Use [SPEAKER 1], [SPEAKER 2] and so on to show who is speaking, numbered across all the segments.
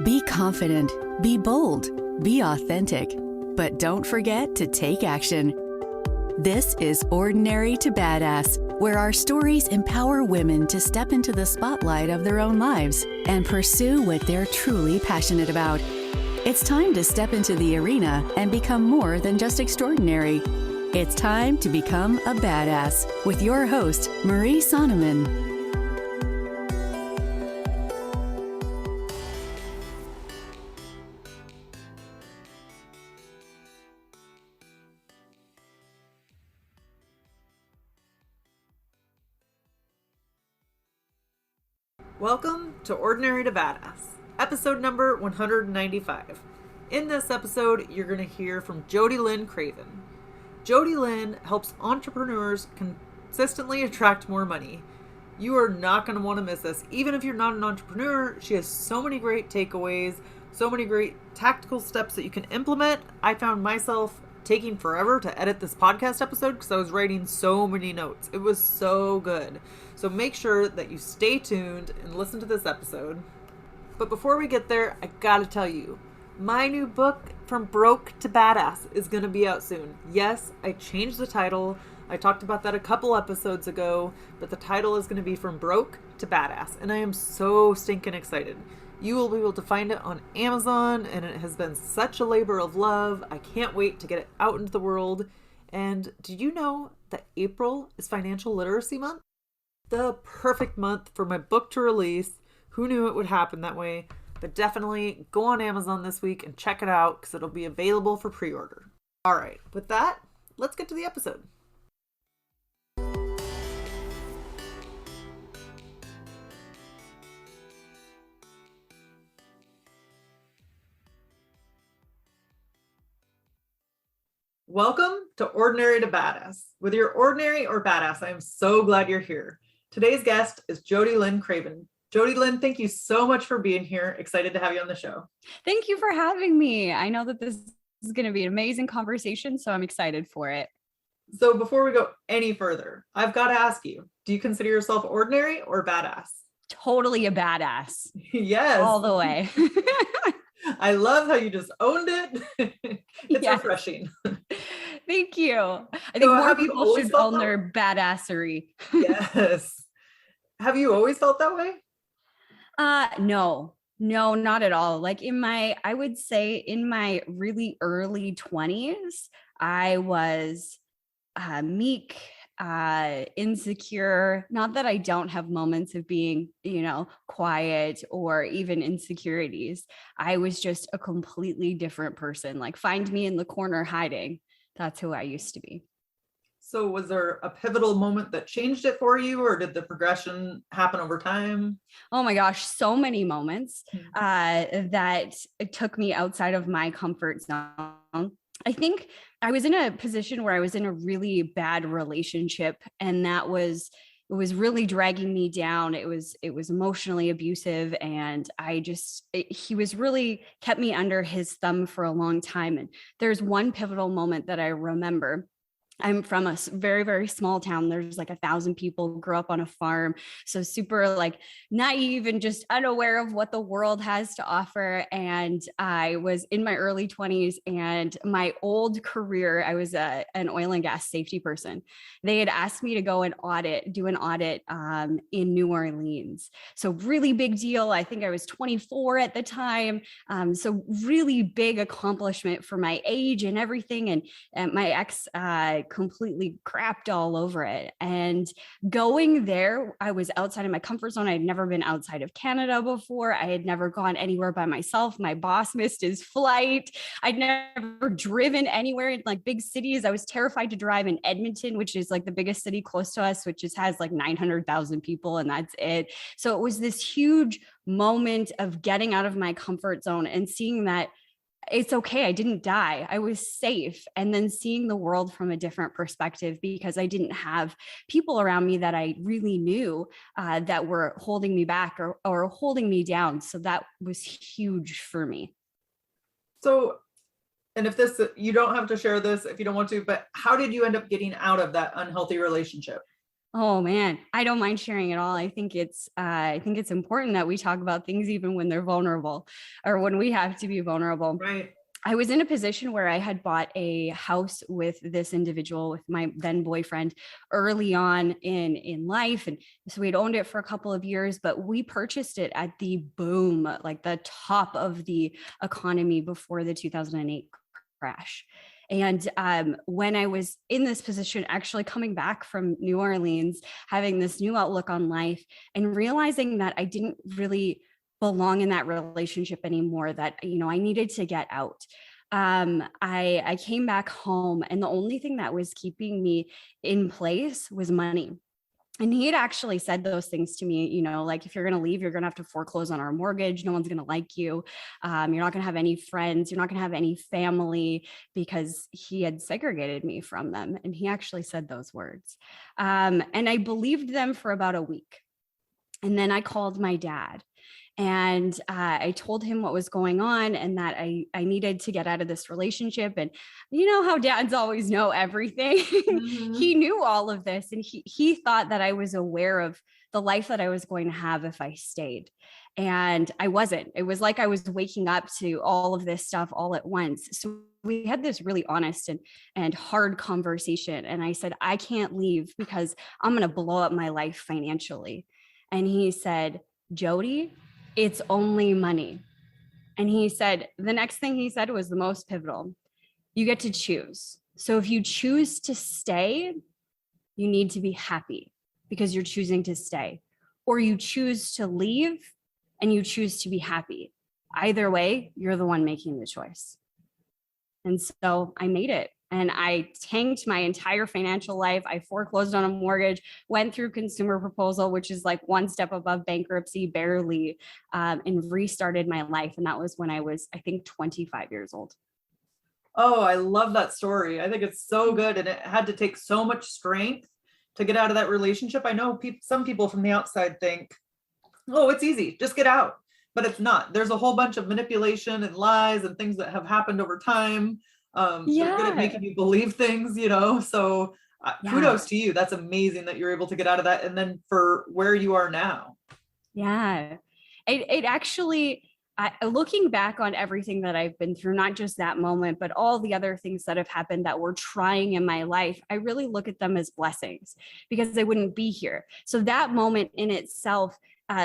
[SPEAKER 1] Be confident, be bold, be authentic, but don't forget to take action. This is Ordinary to Badass, where our stories empower women to step into the spotlight of their own lives and pursue what they're truly passionate about. It's time to step into the arena and become more than just extraordinary. It's time to become a badass with your host, Marie Sonneman.
[SPEAKER 2] Welcome to Ordinary to Badass, episode number 195. In this episode, you're going to hear from Jodielynn Craven. Jodielynn helps entrepreneurs consistently attract more money. You are not going to want to miss this. Even if you're not an entrepreneur, she has so many great takeaways, so many great tactical steps that you can implement. I found myself taking forever to edit this podcast episode because I was writing so many notes. It was so good. So make sure that you stay tuned and listen to this episode. But before we get there, I gotta tell you, my new book, From Broke to Badass, is gonna be out soon. Yes, I changed the title. I talked about that a couple episodes ago, but the title is gonna be From Broke to Badass, and I am so stinking excited. You will be able to find it on Amazon, and it has been such a labor of love. I can't wait to get it out into the world. And did you know that April is Financial Literacy Month? The perfect month for my book to release. Who knew it would happen that way? But definitely go on Amazon this week and check it out because it'll be available for pre-order. All right, with that, let's get to the episode. Welcome to Ordinary to Badass. Whether you're ordinary or badass, I am so glad you're here. Today's guest is Jodielynn Craven. Jodielynn, thank you so much for being here. Excited to have you on the show.
[SPEAKER 3] Thank you for having me. I know that this is going to be an amazing conversation, so I'm excited for it.
[SPEAKER 2] So before we go any further, I've got to ask you, do you consider yourself ordinary or badass?
[SPEAKER 3] Totally a badass.
[SPEAKER 2] Yes.
[SPEAKER 3] All the way.
[SPEAKER 2] I love how you just owned it. It's
[SPEAKER 3] Yes.
[SPEAKER 2] Refreshing.
[SPEAKER 3] Thank you. I think more people should own their badassery.
[SPEAKER 2] Yes. Have you always felt that way?
[SPEAKER 3] No, not at all. Like I would say in my really early 20s, I was meek, insecure. Not that I don't have moments of being, quiet or even insecurities. I was just a completely different person. Like find me in the corner hiding. That's who I used to be.
[SPEAKER 2] So was there a pivotal moment that changed it for you, or did the progression happen over time?
[SPEAKER 3] Oh my gosh, so many moments that took me outside of my comfort zone. I think I was in a position where I was in a really bad relationship, and it was really dragging me down. It was emotionally abusive, and he was really kept me under his thumb for a long time. And there's one pivotal moment that I remember. I'm from a very, very small town. There's like 1,000 people, grew up on a farm. So super like naive and just unaware of what the world has to offer. And I was in my early 20s, and my old career, I was an oil and gas safety person. They had asked me to go and do an audit in New Orleans. So really big deal. I think I was 24 at the time. So really big accomplishment for my age and everything. And my ex completely crapped all over it. And going there, I was outside of my comfort zone. I had never been outside of Canada before. I had never gone anywhere by myself. My boss missed his flight. I'd never driven anywhere in like big cities. I was terrified to drive in Edmonton, which is like the biggest city close to us, which just has like 900,000 people, and that's it. So it was this huge moment of getting out of my comfort zone and seeing that it's okay. I didn't die. I was safe. And then seeing the world from a different perspective, because I didn't have people around me that I really knew that were holding me back or holding me down. So that was huge for me.
[SPEAKER 2] So, and if this, you don't have to share this if you don't want to, but how did you end up getting out of that unhealthy relationship?
[SPEAKER 3] Oh man, I don't mind sharing at all. I think it's important that we talk about things even when they're vulnerable or when we have to be vulnerable.
[SPEAKER 2] Right.
[SPEAKER 3] I was in a position where I had bought a house with this individual, with my then boyfriend, early on in life, and so we'd owned it for a couple of years. But we purchased it at the boom, like the top of the economy before the 2008 crash. And when I was in this position, actually coming back from New Orleans, having this new outlook on life, and realizing that I didn't really belong in that relationship anymore, that, you know, I needed to get out. I came back home, and the only thing that was keeping me in place was money. And he had actually said those things to me, you know, like, if you're going to leave, you're going to have to foreclose on our mortgage. No one's going to like you. You're not going to have any friends. You're not going to have any family, because he had segregated me from them. And he actually said those words. And I believed them for about a week. And then I called my dad. And I told him what was going on, and that I needed to get out of this relationship. And you know how dads always know everything.
[SPEAKER 2] Mm-hmm.
[SPEAKER 3] He knew all of this, and he thought that I was aware of the life that I was going to have if I stayed. And I wasn't. It was like I was waking up to all of this stuff all at once. So we had this really honest and hard conversation. And I said, I can't leave because I'm going to blow up my life financially. And he said, Jodi, it's only money. And he said, the next thing he said was the most pivotal. You get to choose. So if you choose to stay, you need to be happy because you're choosing to stay. Or you choose to leave and you choose to be happy. Either way, you're the one making the choice. And so I made it. And I tanked my entire financial life. I foreclosed on a mortgage, went through consumer proposal, which is like one step above bankruptcy, barely, and restarted my life. And that was when I was, I think, 25 years old.
[SPEAKER 2] Oh, I love that story. I think it's so good. And it had to take so much strength to get out of that relationship. I know some people from the outside think, oh, it's easy, just get out. But it's not. There's a whole bunch of manipulation and lies and things that have happened over time. They're good at making you believe things, you know, so kudos to you. That's amazing that you're able to get out of that. And then for where you are now.
[SPEAKER 3] Yeah, it actually, looking back on everything that I've been through, not just that moment, but all the other things that have happened that were trying in my life, I really look at them as blessings because I wouldn't be here. So that moment in itself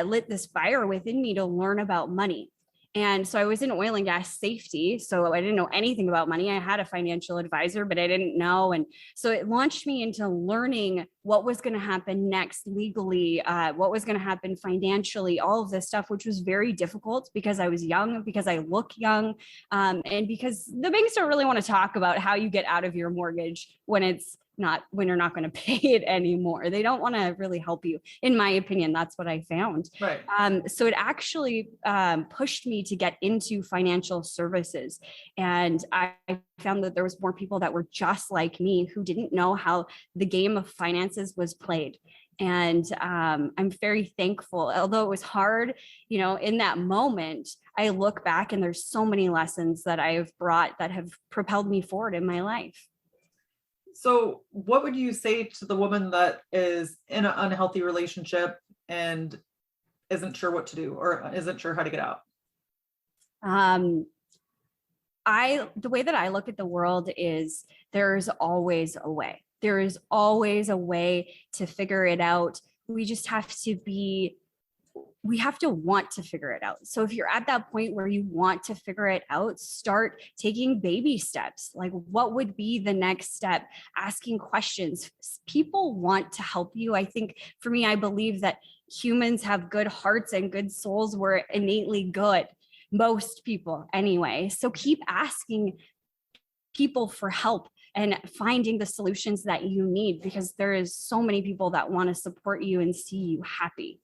[SPEAKER 3] lit this fire within me to learn about money. And so I was in oil and gas safety. So I didn't know anything about money. I had a financial advisor, but I didn't know. And so it launched me into learning what was going to happen next legally, what was going to happen financially, all of this stuff, which was very difficult because I was young, because I look young, and because the banks don't really want to talk about how you get out of your mortgage when you're not going to pay it anymore. They don't want to really help you. In my opinion, that's what I found.
[SPEAKER 2] Right.
[SPEAKER 3] So it actually pushed me to get into financial services. And I found that there was more people that were just like me who didn't know how the game of finances was played. And I'm very thankful, although it was hard, you know, in that moment, I look back and there's so many lessons that I've brought that have propelled me forward in my life.
[SPEAKER 2] So what would you say to the woman that is in an unhealthy relationship and isn't sure what to do or isn't sure how to get out?
[SPEAKER 3] The way that I look at the world is there's always a way. There is always a way to figure it out. We just have to want to figure it out. So if you're at that point where you want to figure it out, start taking baby steps. Like, what would be the next step? Asking questions. People want to help you. I think for me, I believe that humans have good hearts and good souls. We're innately good. Most people anyway. So keep asking people for help and finding the solutions that you need, because there is so many people that want to support you and see you happy.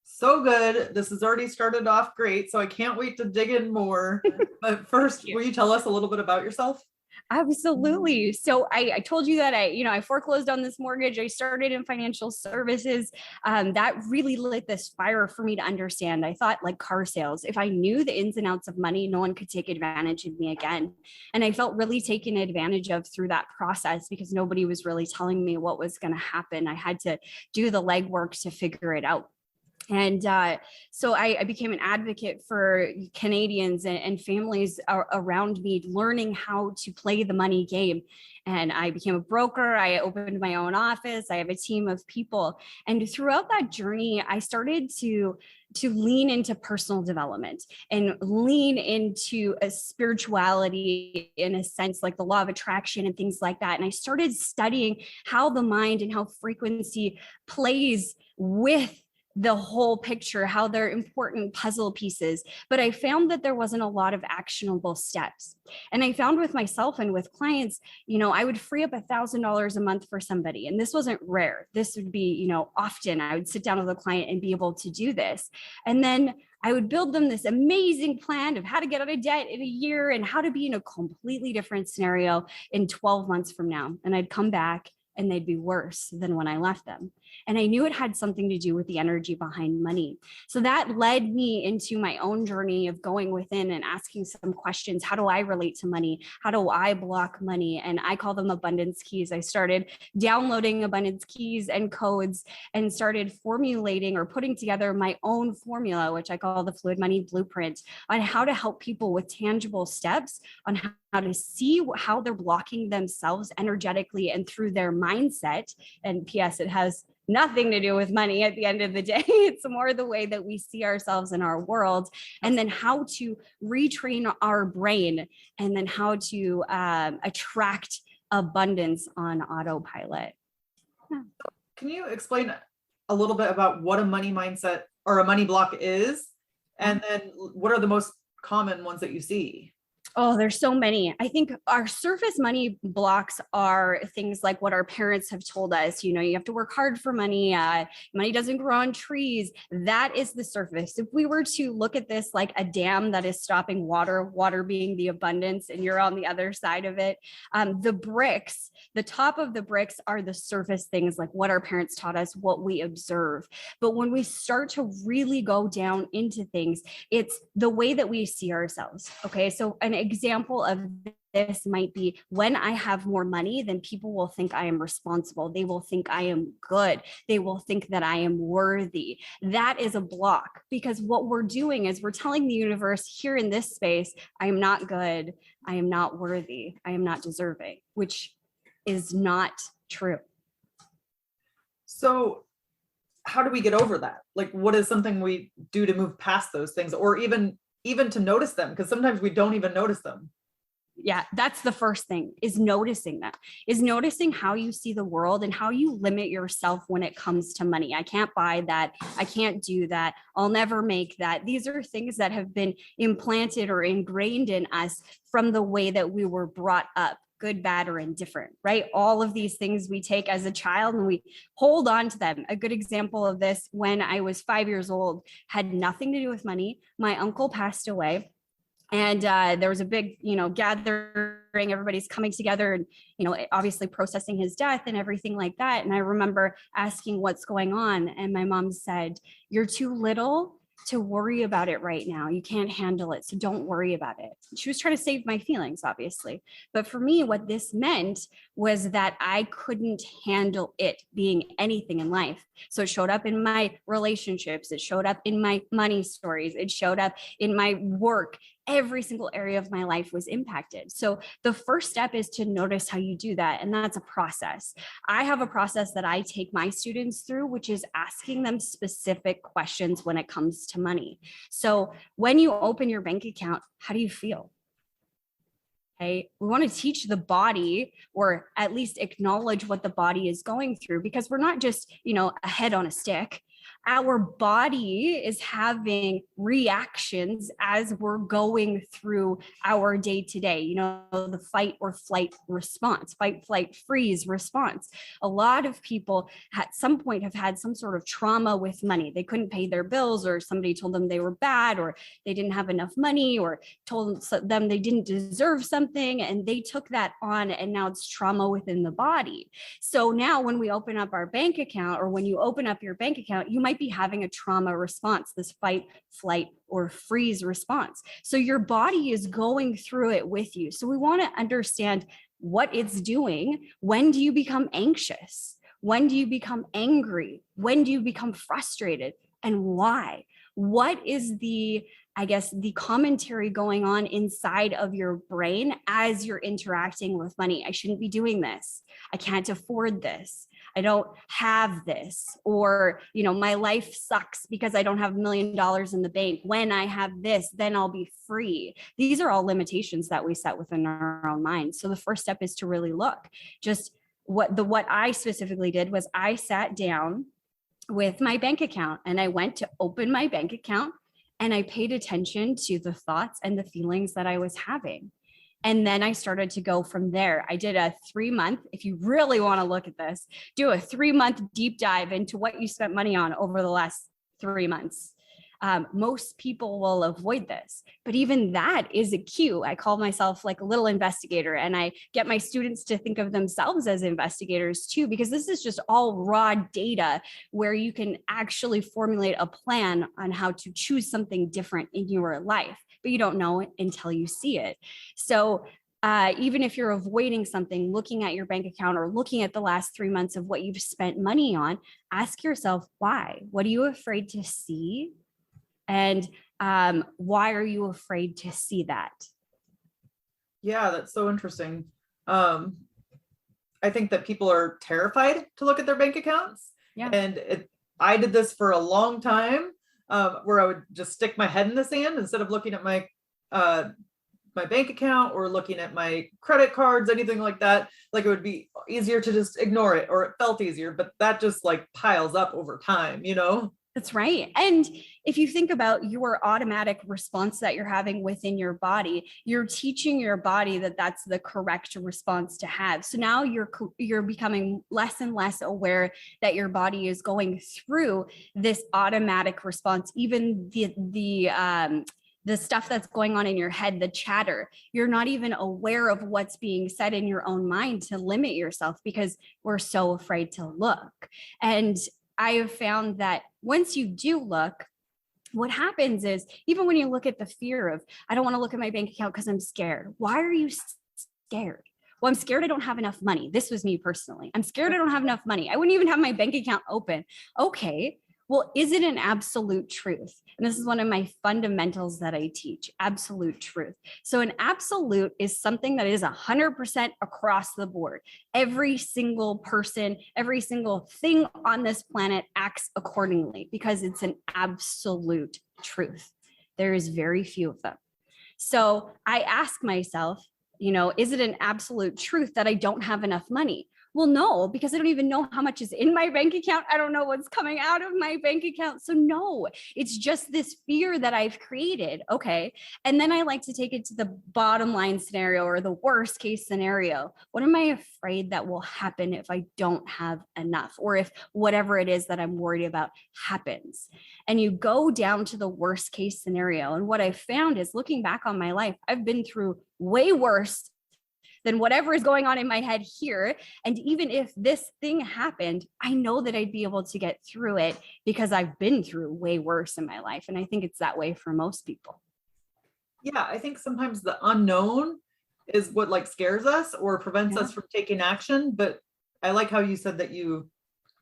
[SPEAKER 2] So good. This has already started off great. So I can't wait to dig in more. But first, will you tell us a little bit about yourself?
[SPEAKER 3] Absolutely. So I told you that I foreclosed on this mortgage. I started in financial services. That really lit this fire for me to understand. I thought, like car sales, if I knew the ins and outs of money, no one could take advantage of me again. And I felt really taken advantage of through that process because nobody was really telling me what was going to happen. I had to do the legwork to figure it out. And so I became an advocate for Canadians and families around me, learning how to play the money game. And I became a broker. I opened my own office. I have a team of people. And throughout that journey, I started to lean into personal development and lean into a spirituality in a sense, like the law of attraction and things like that. And I started studying how the mind and how frequency plays with the whole picture, how they're important puzzle pieces. But I found that there wasn't a lot of actionable steps. And I found with myself and with clients, I would free up $1,000 a month for somebody. And this wasn't rare. This would be, often I would sit down with a client and be able to do this. And then I would build them this amazing plan of how to get out of debt in a year and how to be in a completely different scenario in 12 months from now. And I'd come back and they'd be worse than when I left them. And I knew it had something to do with the energy behind money. So that led me into my own journey of going within and asking some questions. How do I relate to money? How do I block money? And I call them abundance keys. I started downloading abundance keys and codes and started formulating or putting together my own formula, which I call the Fluid Money Blueprint, on how to help people with tangible steps on how to see how they're blocking themselves energetically and through their mindset. And P.S., it has nothing to do with money at the end of the day. It's more the way that we see ourselves in our world, and then how to retrain our brain, and then how to attract abundance on autopilot.
[SPEAKER 2] Can you explain a little bit about what a money mindset or a money block is? And then what are the most common ones that you see?
[SPEAKER 3] Oh, there's so many. I think our surface money blocks are things like what our parents have told us. You have to work hard for money. Money doesn't grow on trees. That is the surface. If we were to look at this like a dam that is stopping water being the abundance, and you're on the other side of it, the bricks, the top of the bricks are the surface things, like what our parents taught us, what we observe. But when we start to really go down into things, it's the way that we see ourselves. Okay. So an example of this might be, when I have more money, then people will think I am responsible. They will think I am good. They will think that I am worthy. That is a block, because what we're doing is we're telling the universe here in this space, I am not good. I am not worthy. I am not deserving, which is not true.
[SPEAKER 2] So how do we get over that? Like, what is something we do to move past those things, or even to notice them? Because sometimes we don't even notice them.
[SPEAKER 3] Yeah, that's the first thing, is noticing them, is noticing how you see the world and how you limit yourself when it comes to money. I can't buy that. I can't do that. I'll never make that. These are things that have been implanted or ingrained in us from the way that we were brought up, good, bad, or indifferent, right? All of these things we take as a child and we hold on to them. A good example of this, when I was 5 years old, had nothing to do with money. My uncle passed away. And there was a big, gathering, everybody's coming together and, obviously processing his death and everything like that. And I remember asking what's going on. And my mom said, "You're too little to worry about it right now. You can't handle it. So don't worry about it." She was trying to save my feelings, obviously. But for me, what this meant was that I couldn't handle it being anything in life. So it showed up in my relationships. It showed up in my money stories. It showed up in my work. Every single area of my life was impacted. So the first step is to notice how you do that. And that's a process. I have a process that I take my students through, which is asking them specific questions when it comes to money. So when you open your bank account, how do you feel? Okay. We want to teach the body, or at least acknowledge what the body is going through, because we're not just, a head on a stick. our body is having reactions as we're going through our day to day, the fight or flight response, fight, flight, freeze response. A lot of people at some point have had some sort of trauma with money. They couldn't pay their bills, or somebody told them they were bad, or they didn't have enough money, or told them they didn't deserve something. And they took that on, and now it's trauma within the body. So now when we open up our bank account, or when you open up your bank account, you might be having a trauma response, this fight, flight, or freeze response. So your body is going through it with you. So we want to understand what it's doing. When do you become anxious? When do you become angry? When do you become frustrated? And why? What is the commentary going on inside of your brain as you're interacting with money? I shouldn't be doing this. I can't afford this. I don't have this. Or, my life sucks because I don't have $1 million in the bank. When I have this, then I'll be free. These are all limitations that we set within our own minds. So the first step is to really look. Just what I specifically did was I sat down with my bank account, and I went to open my bank account, and I paid attention to the thoughts and the feelings that I was having. And then I started to go from there. I did a 3-month, if you really want to look at this, do a 3-month deep dive into what you spent money on over the last 3 months. Most people will avoid this, but even that is a cue. I call myself like a little investigator, and I get my students to think of themselves as investigators too, because this is just all raw data where you can actually formulate a plan on how to choose something different in your life, but you don't know it until you see it. So even if you're avoiding something, looking at your bank account or looking at the last 3 months of what you've spent money on, ask yourself why. What are you afraid to see? And why are you afraid to see that?
[SPEAKER 2] Yeah, that's so interesting. I think that people are terrified to look at their bank accounts.
[SPEAKER 3] Yeah.
[SPEAKER 2] And I did this for a long time, where I would just stick my head in the sand instead of looking at my bank account or looking at my credit cards, anything like that. Like, it would be easier to just ignore it, or it felt easier, but that just like piles up over time,
[SPEAKER 3] That's right. And if you think about your automatic response that you're having within your body, you're teaching your body that that's the correct response to have. So now you're becoming less and less aware that your body is going through this automatic response, even the stuff that's going on in your head, the chatter. You're not even aware of what's being said in your own mind to limit yourself, because we're so afraid to look. And I have found that once you do look, what happens is, even when you look at the fear of, I don't want to look at my bank account because I'm scared. Why are you scared? Well, I'm scared I don't have enough money. This was me personally. I'm scared I don't have enough money. I wouldn't even have my bank account open. Okay. Well, is it an absolute truth? And this is one of my fundamentals that I teach, absolute truth. So an absolute is something that is 100% across the board. Every single person, every single thing on this planet acts accordingly, because it's an absolute truth. There is very few of them. So I ask myself, is it an absolute truth that I don't have enough money? Well, no, because I don't even know how much is in my bank account. I don't know what's coming out of my bank account. So no, it's just this fear that I've created. Okay. And then I like to take it to the bottom line scenario, or the worst case scenario. What am I afraid that will happen if I don't have enough, or if whatever it is that I'm worried about happens? And you go down to the worst case scenario. And what I found is, looking back on my life, I've been through way worse than whatever is going on in my head here. And even if this thing happened, I know that I'd be able to get through it, because I've been through way worse in my life. And I think it's that way for most people.
[SPEAKER 2] Yeah, I think sometimes the unknown is what like scares us or prevents us from taking action. But I like how you said that you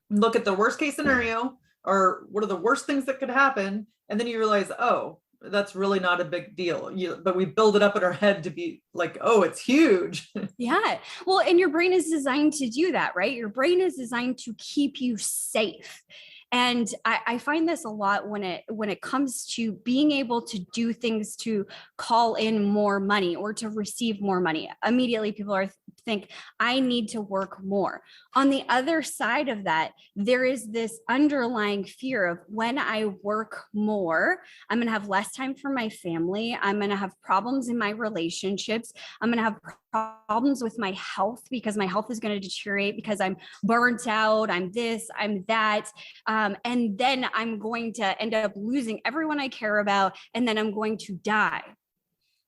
[SPEAKER 2] look at the worst case scenario, or what are the worst things that could happen, and then you realize, oh, that's really not a big deal. But we build it up in our head to be like, oh, it's huge.
[SPEAKER 3] Yeah. Well, and your brain is designed to do that, right? Your brain is designed to keep you safe. And I find this a lot when it comes to being able to do things to call in more money or to receive more money. Immediately people are think I need to work more. On the other side of that, there is this underlying fear of when I work more, I'm going to have less time for my family. I'm going to have problems in my relationships. I'm going to have problems with my health because my health is going to deteriorate because I'm burnt out. I'm this, I'm that. And then I'm going to end up losing everyone I care about. And then I'm going to die.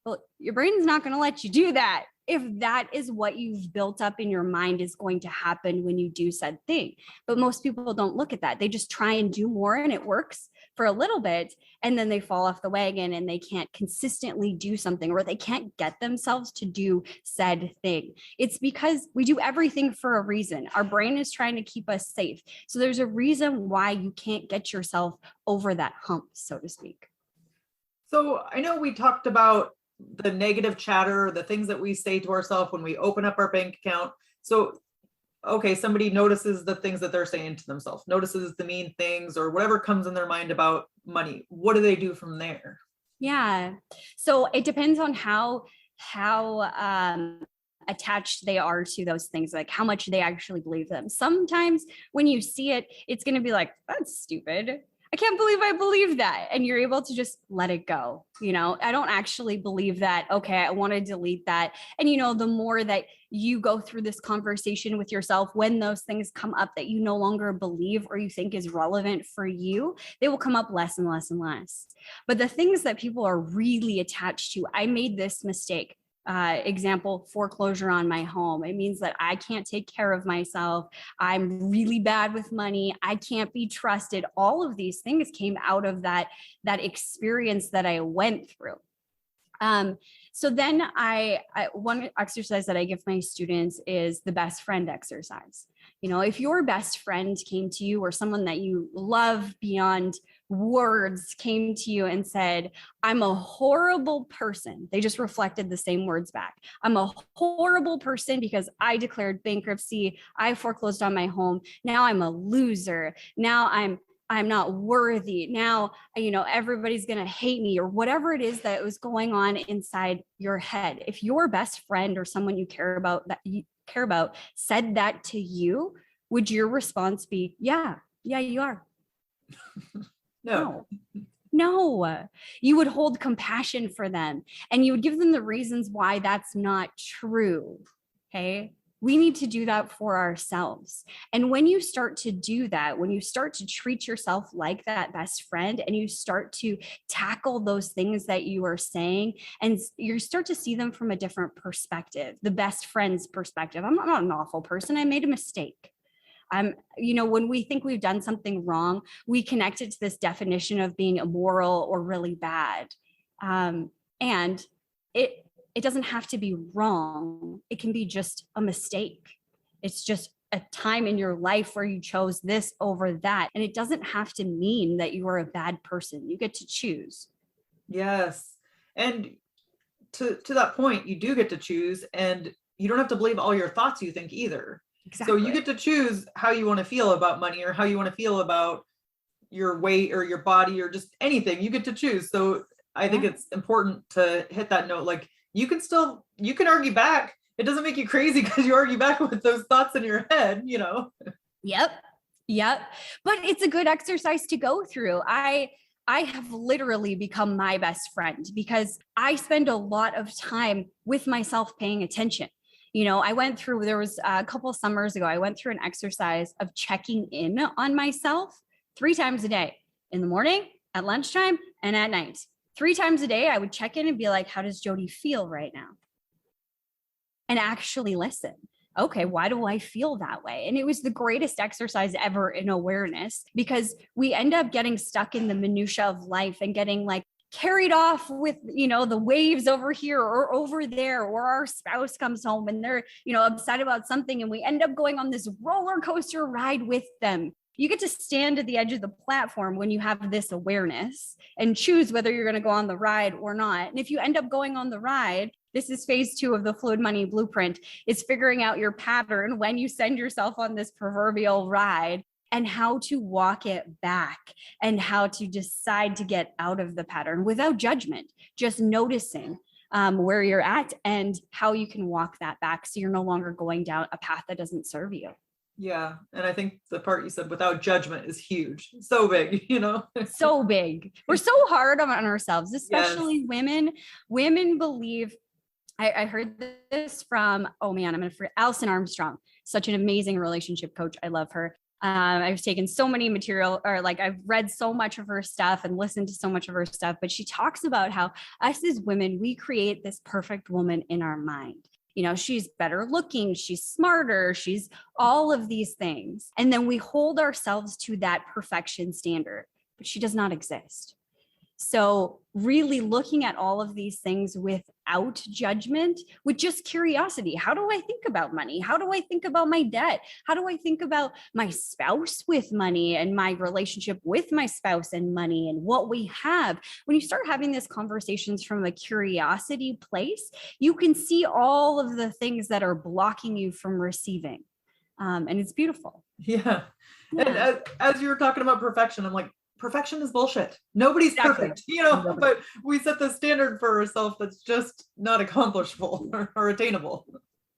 [SPEAKER 3] Well, your brain's not going to let you do that if that is what you've built up in your mind is going to happen when you do said thing. But most people don't look at that. They just try and do more and it works for a little bit. And then they fall off the wagon and they can't consistently do something, or they can't get themselves to do said thing. It's because we do everything for a reason. Our brain is trying to keep us safe. So there's a reason why you can't get yourself over that hump, so to speak.
[SPEAKER 2] So I know we talked about the negative chatter, the things that we say to ourselves when we open up our bank account. So, okay, somebody notices the things that they're saying to themselves, notices the mean things or whatever comes in their mind about money. What do they do from there?
[SPEAKER 3] Yeah. So it depends on how attached they are to those things, like how much they actually believe them. Sometimes when you see it, it's going to be like, that's stupid. I can't believe I believe that. And you're able to just let it go. You know, I don't actually believe that. Okay, I want to delete that. And, you know, the more that you go through this conversation with yourself, when those things come up that you no longer believe or you think is relevant for you, they will come up less and less and less. But the things that people are really attached to, I made this mistake. Example, foreclosure on my home. It means that I can't take care of myself. I'm really bad with money. I can't be trusted. All of these things came out of that experience that I went through. So then one exercise that I give my students is the best friend exercise. You know, if your best friend came to you or someone that you love beyond words came to you and said, I'm a horrible person. They just reflected the same words back. I'm a horrible person because I declared bankruptcy. I foreclosed on my home. Now I'm a loser. Now I'm not worthy. Now, you know, everybody's going to hate me, or whatever it is that was going on inside your head. If your best friend or someone you care about said that to you, would your response be, yeah, you are? No. You would hold compassion for them and you would give them the reasons why that's not true. Okay. We need to do that for ourselves. And when you start to do that, when you start to treat yourself like that best friend and you start to tackle those things that you are saying, and you start to see them from a different perspective, the best friend's perspective. I'm not an awful person. I made a mistake. You know, when we think we've done something wrong, we connect it to this definition of being immoral or really bad. And it doesn't have to be wrong. It can be just a mistake. It's just a time in your life where you chose this over that. And it doesn't have to mean that you are a bad person. You get to choose.
[SPEAKER 2] Yes. And to that point, you do get to choose, and you don't have to believe all your thoughts you think either. Exactly. So you get to choose how you want to feel about money, or how you want to feel about your weight or your body or just anything. You get to choose. So I think it's important to hit that note. Like, you can argue back. It doesn't make you crazy because you argue back with those thoughts in your head, you know?
[SPEAKER 3] Yep. But it's a good exercise to go through. I have literally become my best friend because I spend a lot of time with myself paying attention. You know, there was a couple of summers ago, I went through an exercise of checking in on myself 3 times a day, in the morning, at lunchtime, and at night. 3 times a day, I would check in and be like, how does Jodi feel right now? And actually listen. Okay, why do I feel that way? And it was the greatest exercise ever in awareness, because we end up getting stuck in the minutia of life and getting like carried off with, you know, the waves over here or over there, or our spouse comes home and they're, you know, upset about something, and we end up going on this roller coaster ride with them. You get to stand at the edge of the platform when you have this awareness and choose whether you're going to go on the ride or not. And if you end up going on the ride, this is phase 2 of the Fluid Money Blueprint, is figuring out your pattern when you send yourself on this proverbial ride, and how to walk it back, and how to decide to get out of the pattern without judgment, just noticing, where you're at and how you can walk that back so you're no longer going down a path that doesn't serve you.
[SPEAKER 2] Yeah. And I think the part you said without judgment is huge. So big, you know?
[SPEAKER 3] So big. We're so hard on ourselves, especially women. Women believe, I heard this from, oh man, I'm going to forget, Alison Armstrong, such an amazing relationship coach. I love her. I've taken so many material, or like I've read so much of her stuff and listened to so much of her stuff, but she talks about how us as women, we create this perfect woman in our mind. You know, she's better looking, she's smarter, she's all of these things. And then we hold ourselves to that perfection standard, but she does not exist. So really looking at all of these things without judgment, with just curiosity. How do I think about money? How do I think about my debt? How do I think about my spouse with money and my relationship with my spouse and money and what we have? When you start having these conversations from a curiosity place, you can see all of the things that are blocking you from receiving. And it's beautiful.
[SPEAKER 2] Yeah. And as you were talking about perfection, I'm like, perfection is bullshit. Nobody's perfect, you know, but we set the standard for ourselves that's just not accomplishable or attainable.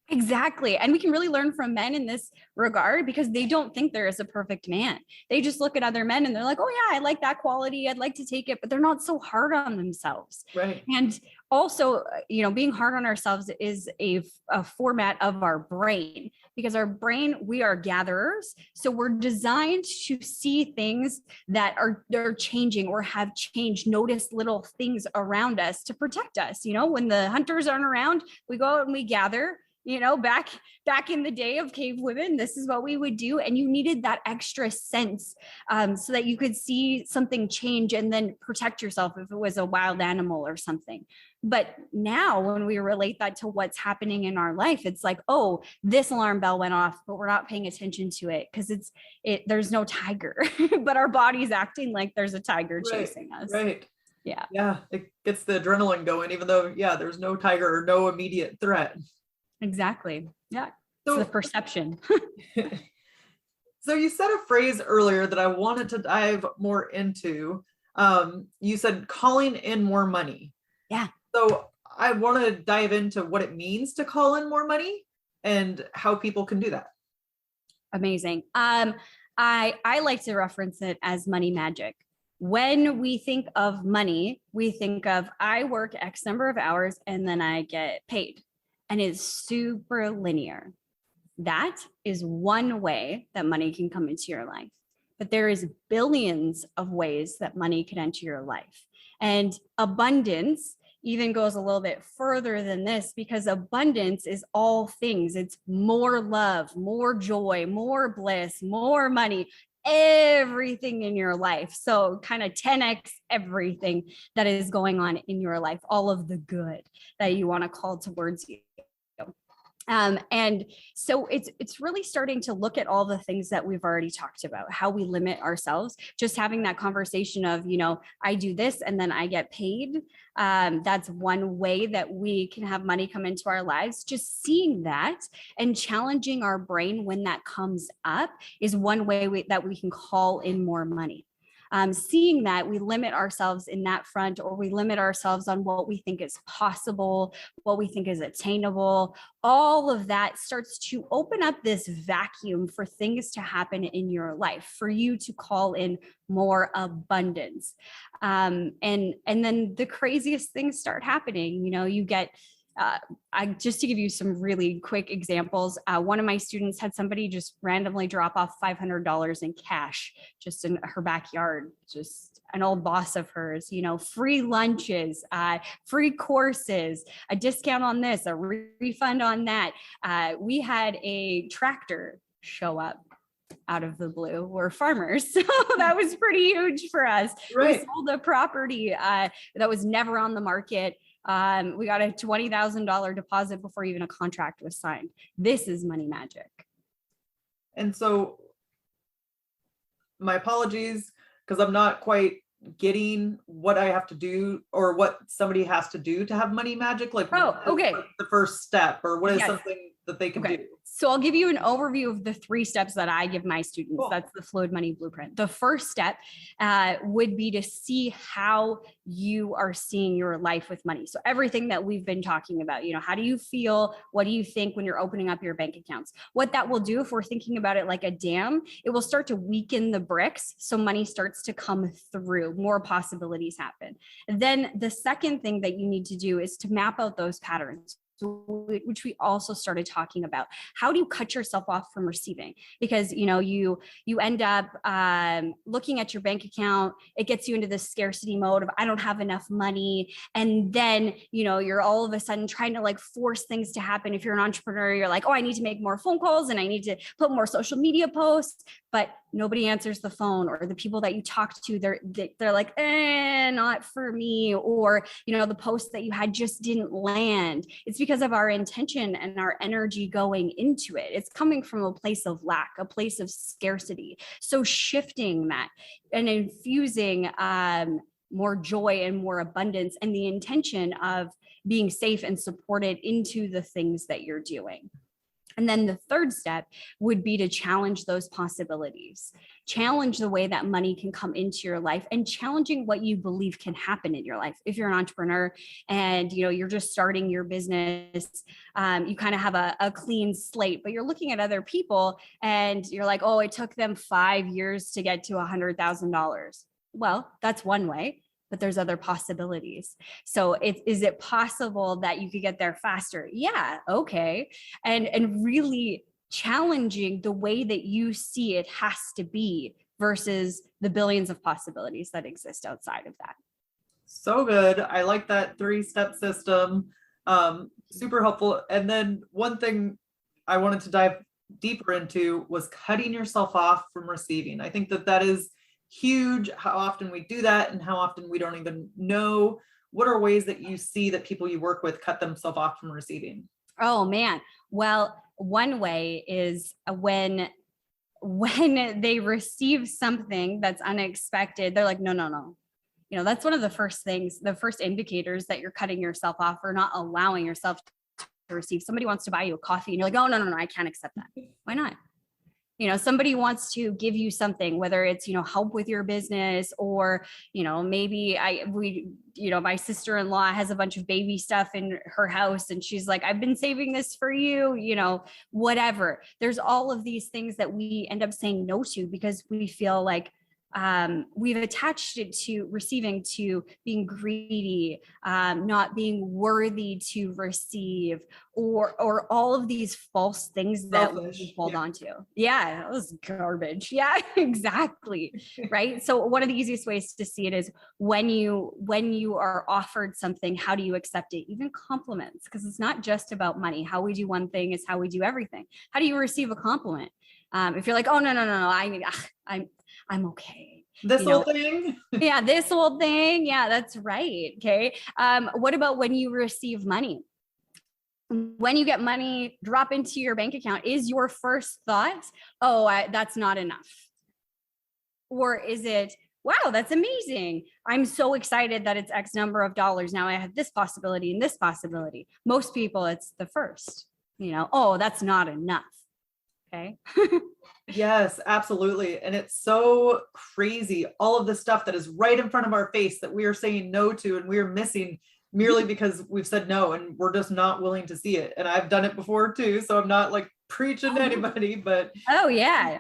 [SPEAKER 3] Exactly. And we can really learn from men in this regard because they don't think there is a perfect man. They just look at other men and they're like, oh yeah, I like that quality. I'd like to take it, but they're not so hard on themselves.
[SPEAKER 2] Right.
[SPEAKER 3] And also, you know, being hard on ourselves is a format of our brain, because our brain, we are gatherers. So we're designed to see things that are changing or have changed, notice little things around us to protect us. You know, when the hunters aren't around, we go out and we gather. You know, back in the day of cave women, this is what we would do. And you needed that extra sense so that you could see something change and then protect yourself if it was a wild animal or something. But now when we relate that to what's happening in our life, it's like, oh, this alarm bell went off, but we're not paying attention to it because there's no tiger, but our body's acting like there's a tiger chasing us.
[SPEAKER 2] Right.
[SPEAKER 3] Yeah.
[SPEAKER 2] Yeah. It gets the adrenaline going, even though, there's no tiger or no immediate threat.
[SPEAKER 3] Exactly. Yeah.
[SPEAKER 2] So
[SPEAKER 3] it's the perception.
[SPEAKER 2] So you said a phrase earlier that I wanted to dive more into. You said calling in more money. Yeah. So I want to dive into what it means to call in more money and how people can do that.
[SPEAKER 3] Amazing. I like to reference it as money magic. When we think of money, we think of I work X number of hours and then I get paid. And it's super linear. That is one way that money can come into your life. But there is billions of ways that money can enter your life. And abundance even goes a little bit further than this, because abundance is all things. It's more love, more joy, more bliss, more money, everything in your life. So kind of 10x everything that is going on in your life, all of the good that you want to call towards you. And so it's really starting to look at all the things that we've already talked about, how we limit ourselves, just having that conversation of, you know, I do this and then I get paid. That's one way that we can have money come into our lives. Just seeing that and challenging our brain when that comes up is one way that we can call in more money. Seeing that we limit ourselves in that front, or we limit ourselves on what we think is possible, what we think is attainable, all of that starts to open up this vacuum for things to happen in your life, for you to call in more abundance. And then the craziest things start happening. You know, you get just to give you some really quick examples, one of my students had somebody just randomly drop off $500 in cash just in her backyard, just an old boss of hers, you know, free lunches, free courses, a discount on this, a refund on that. We had a tractor show up out of the blue. We're farmers, so that was pretty huge for us. Right. We sold a property that was never on the market. We got a $20,000 deposit before even a contract was signed. This is money magic.
[SPEAKER 2] And so my apologies, because I'm not quite getting what I have to do or what somebody has to do to have money magic. Like,
[SPEAKER 3] okay.
[SPEAKER 2] What's the first step, or what is something that they can
[SPEAKER 3] Okay.
[SPEAKER 2] do?
[SPEAKER 3] So I'll give you an overview of the 3 steps that I give my students.
[SPEAKER 2] Cool.
[SPEAKER 3] That's the Fluid Money Blueprint. The first step would be to see how you are seeing your life with money. So everything that we've been talking about, how do you feel? What do you think when you're opening up your bank accounts? What that will do, if we're thinking about it like a dam, it will start to weaken the bricks. So money starts to come through, more possibilities happen. Then the second thing that you need to do is to map out those patterns, which we also started talking about. How do you cut yourself off from receiving? Because you end up looking at your bank account, it gets you into this scarcity mode of I don't have enough money, and then you're all of a sudden trying to like force things to happen. If you're an entrepreneur, you're like, oh, I need to make more phone calls and I need to put more social media posts, but nobody answers the phone, or the people that you talk to, they're like, not for me, or the post that you had just didn't land. It's because of our intention and our energy going into it. It's coming from a place of lack, a place of scarcity. So shifting that and infusing more joy and more abundance, and the intention of being safe and supported into the things that you're doing. And then the third step would be to challenge those possibilities, challenge the way that money can come into your life, and challenging what you believe can happen in your life. If you're an entrepreneur and you're just starting your business, you kind of have a clean slate, but you're looking at other people and you're like, oh, it took them 5 years to get to $100,000. Well, that's one way, but there's other possibilities. So is it possible that you could get there faster? Yeah. Okay. And really challenging the way that you see it has to be versus the billions of possibilities that exist outside of that.
[SPEAKER 2] So good. I like that 3-step system. Super helpful. And then one thing I wanted to dive deeper into was cutting yourself off from receiving. I think that is huge, how often we do that and how often we don't even know. What are ways that you see that people you work with cut themselves off from receiving?
[SPEAKER 3] Oh man. Well, one way is when they receive something that's unexpected, they're like, no. That's one of the first indicators that you're cutting yourself off or not allowing yourself to receive. Somebody wants to buy you a coffee and you're like, oh, no, I can't accept that. Why not? Somebody wants to give you something, whether it's, help with your business, or, maybe my sister-in-law has a bunch of baby stuff in her house and she's like, I've been saving this for you, whatever. There's all of these things that we end up saying no to because we feel like we've attached it to receiving, to being greedy, not being worthy to receive, or all of these false things that we hold on to. Yeah, that was garbage. Yeah, exactly. Right. So one of the easiest ways to see it is when you are offered something, how do you accept it? Even compliments, because it's not just about money. How we do one thing is how we do everything. How do you receive a compliment? If you're like, oh, no, I'm okay.
[SPEAKER 2] This whole thing?
[SPEAKER 3] Yeah, this whole thing. Yeah, that's right. Okay. What about when you receive money? When you get money drop into your bank account, is your first thought, oh, that's not enough? Or is it, wow, that's amazing. I'm so excited that it's X number of dollars. Now I have this possibility and this possibility. Most people, it's the first, oh, that's not enough. Okay.
[SPEAKER 2] Yes, absolutely. And it's so crazy. All of the stuff that is right in front of our face that we are saying no to and we're missing merely because we've said no and we're just not willing to see it. And I've done it before too. So I'm not like preaching to anybody, but.
[SPEAKER 3] Oh yeah.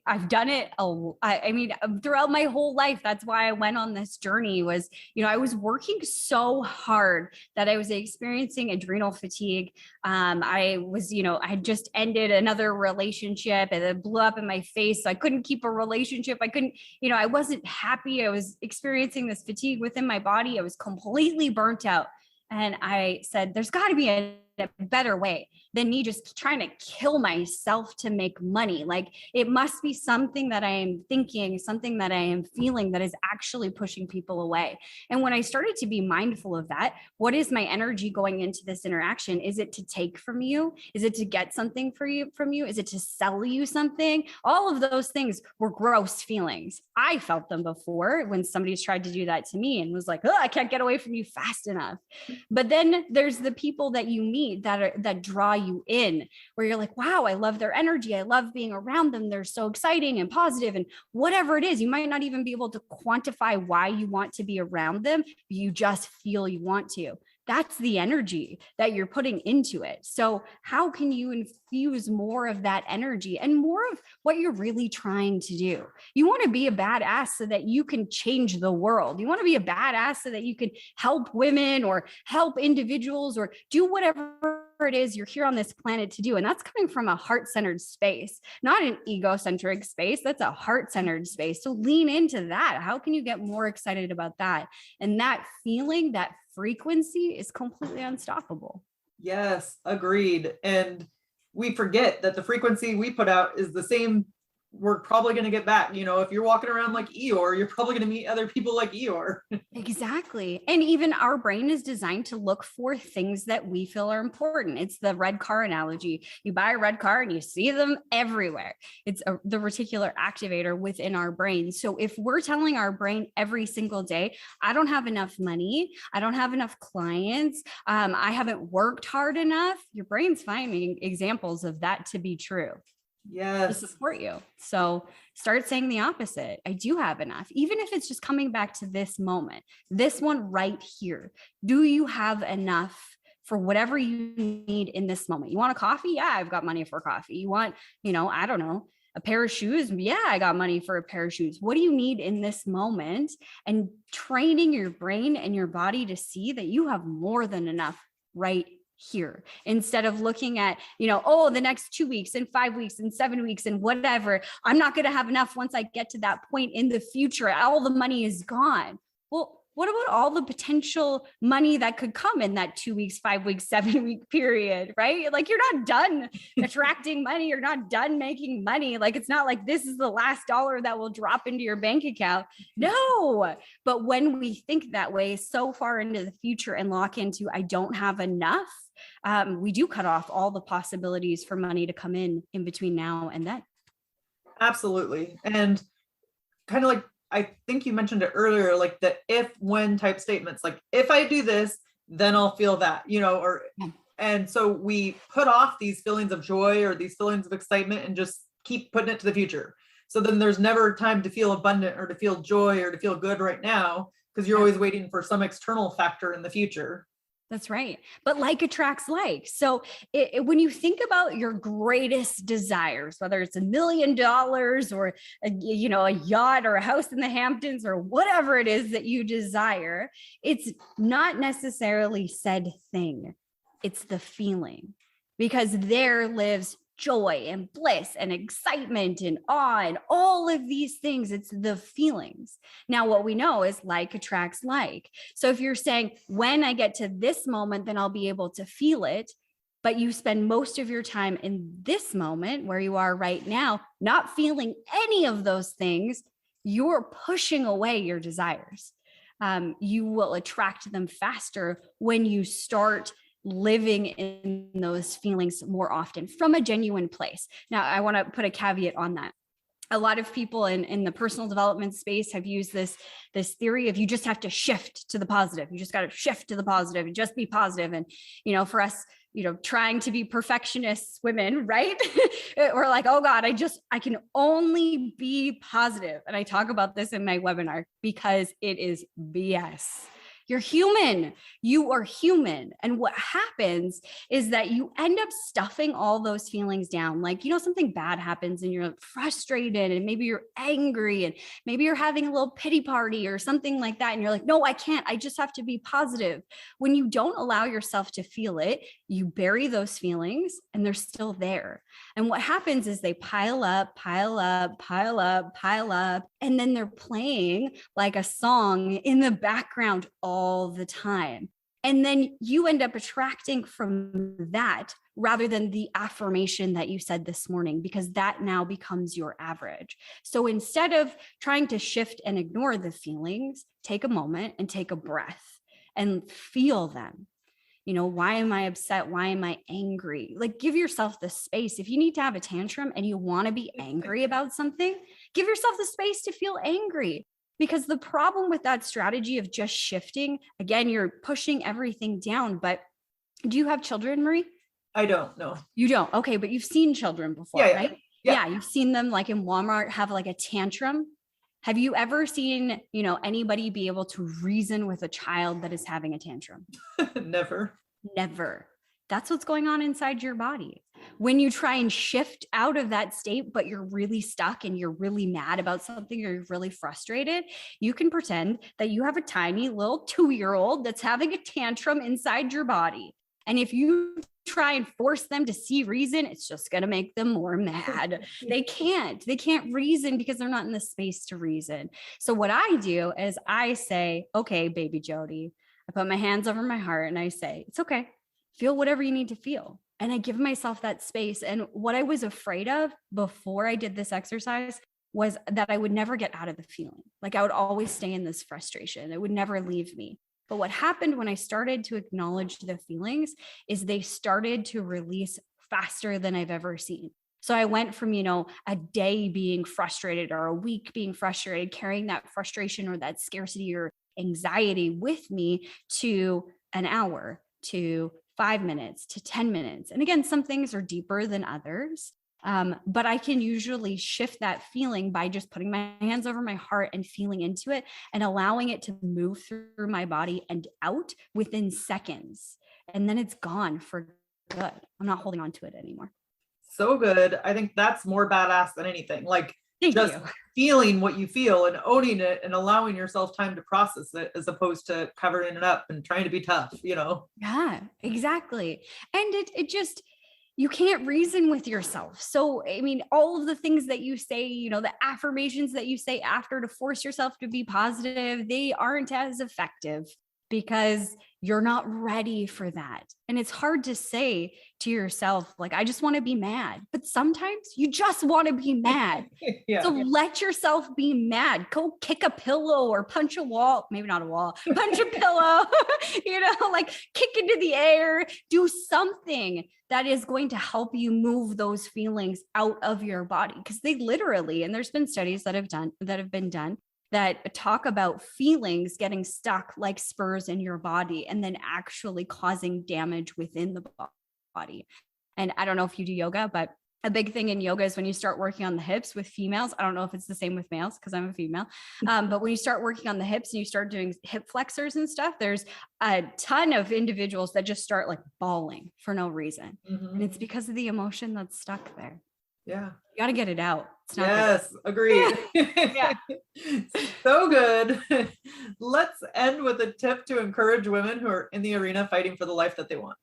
[SPEAKER 3] I've done it. I mean, throughout my whole life. That's why I went on this journey was, I was working so hard that I was experiencing adrenal fatigue. I was, I had just ended another relationship and it blew up in my face. So I couldn't keep a relationship. I couldn't, I wasn't happy. I was experiencing this fatigue within my body. I was completely burnt out. And I said, there's got to be a better way than me just trying to kill myself to make money. Like it must be something that I am thinking, something that I am feeling that is actually pushing people away. And when I started to be mindful of that, what is my energy going into this interaction? Is it to take from you? Is it to get something from you? Is it to sell you something? All of those things were gross feelings. I felt them before when somebody's tried to do that to me and was like, oh, I can't get away from you fast enough. But then there's the people that you meet meet that draw you in, where you're like, wow, I love their energy. I love being around them. They're so exciting and positive and whatever it is. You might not even be able to quantify why you want to be around them. You just feel you want to. That's the energy that you're putting into it. So how can you infuse more of that energy and more of what you're really trying to do? You want to be a badass so that you can change the world. You want to be a badass so that you can help women or help individuals or do whatever it is you're here on this planet to do. And that's coming from a heart-centered space, not an egocentric space. That's a heart-centered space. So lean into that. How can you get more excited about that? And that feeling, that frequency is completely unstoppable.
[SPEAKER 2] Yes, agreed. And we forget that the frequency we put out is the same we're probably going to get back. You know, if you're walking around like Eeyore, you're probably going to meet other people like Eeyore.
[SPEAKER 3] Exactly. And even our brain is designed to look for things that we feel are important. It's the red car analogy. You buy a red car and you see them everywhere. It's the reticular activator within our brain. So if we're telling our brain every single day, I don't have enough money, I don't have enough clients, I haven't worked hard enough, your brain's finding examples of that to be true.
[SPEAKER 2] Yes.
[SPEAKER 3] To support you. So start saying the opposite. I do have enough, even if it's just coming back to this moment, this one right here. Do you have enough for whatever you need in this moment? You want a coffee? Yeah, I've got money for coffee. You want, I don't know, a pair of shoes? Yeah, I got money for a pair of shoes. What do you need in this moment? And training your brain and your body to see that you have more than enough right here, instead of looking at, the next 2 weeks and 5 weeks and 7 weeks and whatever, I'm not going to have enough once I get to that point in the future. All the money is gone. Well, what about all the potential money that could come in that 2 weeks, 5 weeks, 7 week period, right? Like, you're not done attracting money. You're not done making money. Like, it's not like this is the last dollar that will drop into your bank account. No. But when we think that way so far into the future and lock into, I don't have enough, we do cut off all the possibilities for money to come in between now and then.
[SPEAKER 2] Absolutely. And kind of like, I think you mentioned it earlier, like the if when type statements, like if I do this, then I'll feel that, and so we put off these feelings of joy or these feelings of excitement and just keep putting it to the future. So then there's never time to feel abundant or to feel joy or to feel good right now, because you're always waiting for some external factor in the future.
[SPEAKER 3] That's right. But like attracts like. So when you think about your greatest desires, whether it's $1 million or a yacht or a house in the Hamptons or whatever it is that you desire, it's not necessarily said thing. It's the feeling, because there lives joy and bliss and excitement and awe and all of these things. It's the feelings. Now, what we know is like attracts like. So if you're saying, when I get to this moment, then I'll be able to feel it, but you spend most of your time in this moment where you are right now, not feeling any of those things, you're pushing away your desires. You will attract them faster when you start living in those feelings more often from a genuine place. Now, I want to put a caveat on that. A lot of people in the personal development space have used this theory of you just have to shift to the positive. You just got to shift to the positive and just be positive. And, for us, trying to be perfectionists women, right? We're like, oh God, I can only be positive. And I talk about this in my webinar because it is BS. You're human. You are human. And what happens is that you end up stuffing all those feelings down. Like, something bad happens and you're frustrated and maybe you're angry and maybe you're having a little pity party or something like that. And you're like, no, I can't. I just have to be positive. When you don't allow yourself to feel it, you bury those feelings and they're still there. And what happens is they pile up, pile up, pile up, pile up. And then they're playing like a song in the background all the time. And then you end up attracting from that rather than the affirmation that you said this morning, because that now becomes your average. So instead of trying to shift and ignore the feelings, take a moment and take a breath and feel them. Why am I upset? Why am I angry? Like, give yourself the space. If you need to have a tantrum and you want to be angry about something, give yourself the space to feel angry. Because the problem with that strategy of just shifting, again, you're pushing everything down, but Do you have children, Marie?
[SPEAKER 2] I don't know.
[SPEAKER 3] You don't. Okay. But you've seen children before,
[SPEAKER 2] Yeah,
[SPEAKER 3] right?
[SPEAKER 2] yeah.
[SPEAKER 3] You've seen them like in Walmart have like a tantrum. Have you ever seen, anybody be able to reason with a child that is having a tantrum?
[SPEAKER 2] Never.
[SPEAKER 3] Never. That's what's going on inside your body. When you try and shift out of that state, but you're really stuck and you're really mad about something or you're really frustrated, you can pretend that you have a tiny little 2-year-old that's having a tantrum inside your body. And if you try and force them to see reason, it's just going to make them more mad. They can't reason because they're not in the space to reason. So what I do is I say, okay, baby Jody, I put my hands over my heart and I say, it's okay. Feel whatever you need to feel. And I give myself that space. And what I was afraid of before I did this exercise was that I would never get out of the feeling. Like I would always stay in this frustration. It would never leave me. But what happened when I started to acknowledge the feelings is they started to release faster than I've ever seen. So I went from, a day being frustrated or a week being frustrated, carrying that frustration or that scarcity or anxiety with me to an hour, to 5 minutes, to 10 minutes. And again, some things are deeper than others. But I can usually shift that feeling by just putting my hands over my heart and feeling into it and allowing it to move through my body and out within seconds. And then it's gone for good. I'm not holding on to it anymore.
[SPEAKER 2] So good. I think that's more badass than anything. Like
[SPEAKER 3] Thank
[SPEAKER 2] just
[SPEAKER 3] you.
[SPEAKER 2] feeling what you feel and owning it and allowing yourself time to process it as opposed to covering it up and trying to be tough,
[SPEAKER 3] Yeah, exactly. And it just, you can't reason with yourself. So, I mean, all of the things that you say, the affirmations that you say after to force yourself to be positive, they aren't as effective because you're not ready for that. And it's hard to say to yourself, like, I just want to be mad. But sometimes you just want to be mad.
[SPEAKER 2] Yeah.
[SPEAKER 3] So let yourself be mad. Go kick a pillow or punch a wall. Maybe not a wall, punch a pillow, like kick into the air. Do something that is going to help you move those feelings out of your body. Because they literally, and there's been studies that have been done that talk about feelings getting stuck like spurs in your body and then actually causing damage within the body. And I don't know if you do yoga, but a big thing in yoga is when you start working on the hips with females. I don't know if it's the same with males because I'm a female. But when you start working on the hips and you start doing hip flexors and stuff, there's a ton of individuals that just start like bawling for no reason.
[SPEAKER 2] Mm-hmm.
[SPEAKER 3] And it's because of the emotion that's stuck there.
[SPEAKER 2] Yeah.
[SPEAKER 3] You got to get it out. It's not
[SPEAKER 2] yes, good. Agreed.
[SPEAKER 3] Yeah.
[SPEAKER 2] So good. Let's end with a tip to encourage women who are in the arena fighting for the life that they want.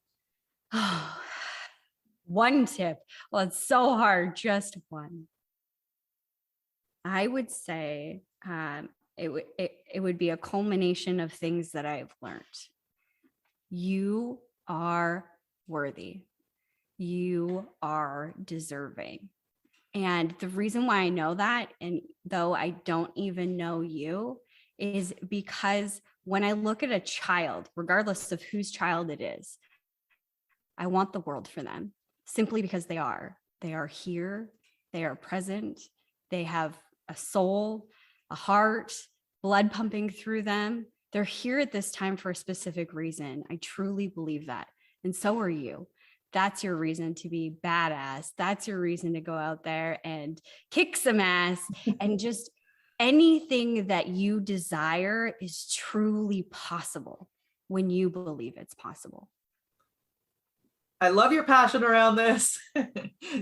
[SPEAKER 3] One tip. Well, it's so hard. Just one. I would say it would be a culmination of things that I've learned. You are worthy. You are deserving. And the reason why I know that, and though I don't even know you, is because when I look at a child, regardless of whose child it is, I want the world for them simply because they are here, they are present, they have a soul, a heart, blood pumping through them. They're here at this time for a specific reason. I truly believe that. And so are you. That's your reason to be badass. That's your reason to go out there and kick some ass and just anything that you desire is truly possible when you believe it's possible.
[SPEAKER 2] I love your passion around this.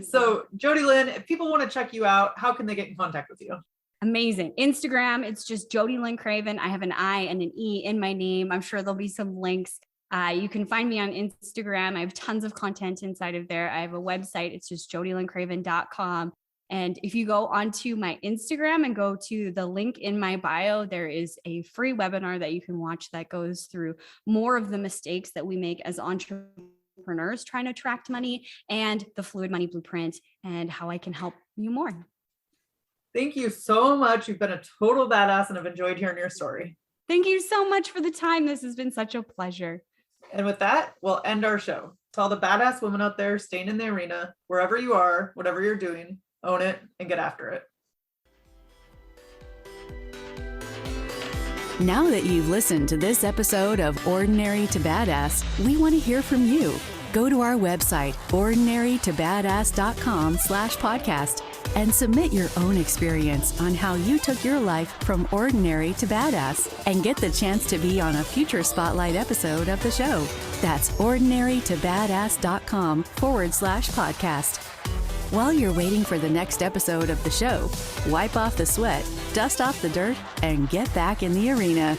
[SPEAKER 2] So Jodielynn, if people want to check you out, how can they get in contact with you?
[SPEAKER 3] Amazing. Instagram, it's just Jodielynn Craven. I have an I and an E in my name. I'm sure there'll be some links. You can find me on Instagram. I have tons of content inside of there. I have a website. It's just jodielyncraven.com. And if you go onto my Instagram and go to the link in my bio, there is a free webinar that you can watch that goes through more of the mistakes that we make as entrepreneurs trying to attract money and the Fluid Money Blueprint and how I can help you more.
[SPEAKER 2] Thank you so much. You've been a total badass and I've enjoyed hearing your story.
[SPEAKER 3] Thank you so much for the time. This has been such a pleasure.
[SPEAKER 2] And with that, we'll end our show. To all the badass women out there staying in the arena, wherever you are, whatever you're doing, own it and get after it.
[SPEAKER 1] Now that you've listened to this episode of Ordinary to Badass, we want to hear from you. Go to our website, ordinarytobadass.com/podcast, and submit your own experience on how you took your life from ordinary to badass and get the chance to be on a future spotlight episode of the show. That's ordinarytobadass.com/podcast. While you're waiting for the next episode of the show, wipe off the sweat, dust off the dirt, and get back in the arena.